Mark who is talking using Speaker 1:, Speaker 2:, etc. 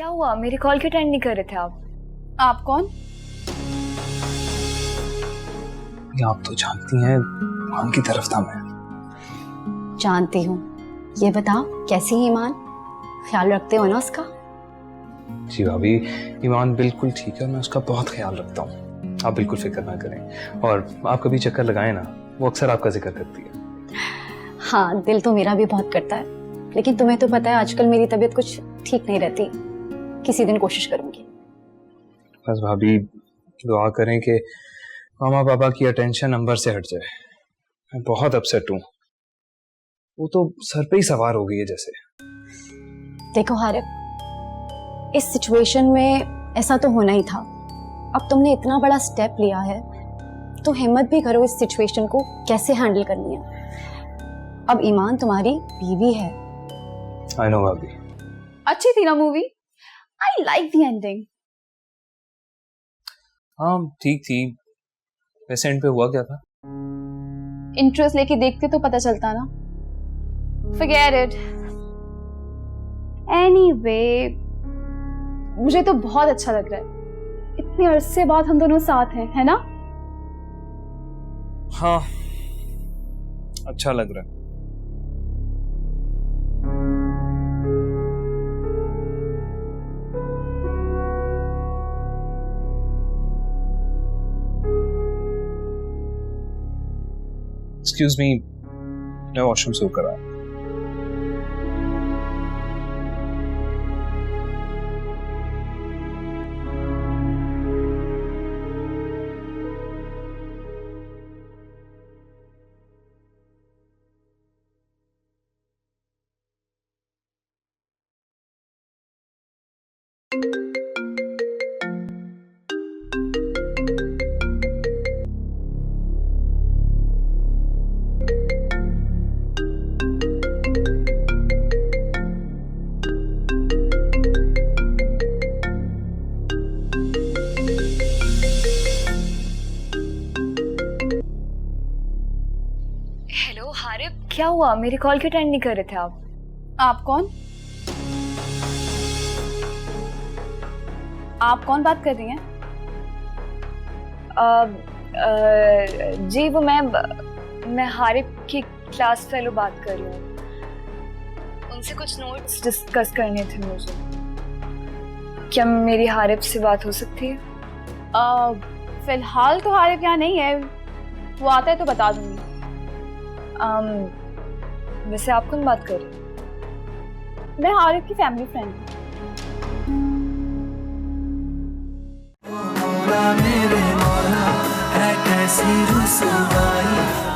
Speaker 1: क्या हुआ? मेरी कॉल क्यों अटेंड नहीं कर रहे थे आप?
Speaker 2: आप कौन?
Speaker 3: ये आप तो जानती हैं, ईमान की तरफ था मैं।
Speaker 2: जानती हूँ। ये बताओ कैसी है ईमान? ख्याल रखते हो ना उसका?
Speaker 3: जी भाभी, ईमान बिल्कुल ठीक है और मैं उसका बहुत ख्याल रखता हूँ। आप बिल्कुल फिक्र ना करें। और आप कभी चक्कर लगाएं ना, वो अक्सर आपका जिक्र करती है।
Speaker 2: हाँ, दिल तो मेरा भी बहुत करता है, लेकिन तुम्हें तो पता है आजकल मेरी तबीयत कुछ ठीक नहीं रहती। किसी दिन कोशिश करूंगी।
Speaker 3: बस भाभी दुआ करें कि मामा पापा की अटेंशन नंबर से हट जाए। मैं बहुत अपसेट हूँ। वो तो सर पे ही सवार हो गई है जैसे।
Speaker 2: देखो हारिब, इस सिचुएशन में ऐसा तो होना ही था। अब तुमने इतना बड़ा स्टेप लिया है तो हिम्मत भी करो इस सिचुएशन को कैसे हैंडल करनी है। अब ईमान तुम्हारी बीवी है।
Speaker 3: आई नो भाभी।
Speaker 1: अच्छी थी ना movie? I like the ending.
Speaker 3: हाँ ठीक थी। वैसे एंड पे हुआ क्या था?
Speaker 2: इंटरेस्ट लेके देखते तो पता चलता ना।
Speaker 1: Forget it. Anyway, मुझे तो बहुत अच्छा लग रहा है। इतने अरसे बाद हम दोनों साथ हैं, है ना?
Speaker 3: हाँ अच्छा लग रहा है। एक्सक्यूज मी, मैं वॉशरूम से होकर आया।
Speaker 1: हेलो हारिब, क्या हुआ? मेरी कॉल क्यों अटेंड नहीं कर रहे थे आप?
Speaker 2: आप कौन? आप कौन बात कर रही हैं?
Speaker 1: जी वो मैं हारिब की क्लास फेलो बात कर रही हूँ। उनसे कुछ नोट्स डिस्कस करने थे मुझे। क्या मेरी हारिब से बात हो सकती है?
Speaker 2: फिलहाल तो हारिब यहाँ नहीं है, वो आता है तो बता दूंगी।
Speaker 1: वैसे आप कौन बात कर रही हैं?
Speaker 2: मैं हारिब की फैमिली फ्रेंड हूँ।
Speaker 4: मेरे मौला है कैसी रुसवाई।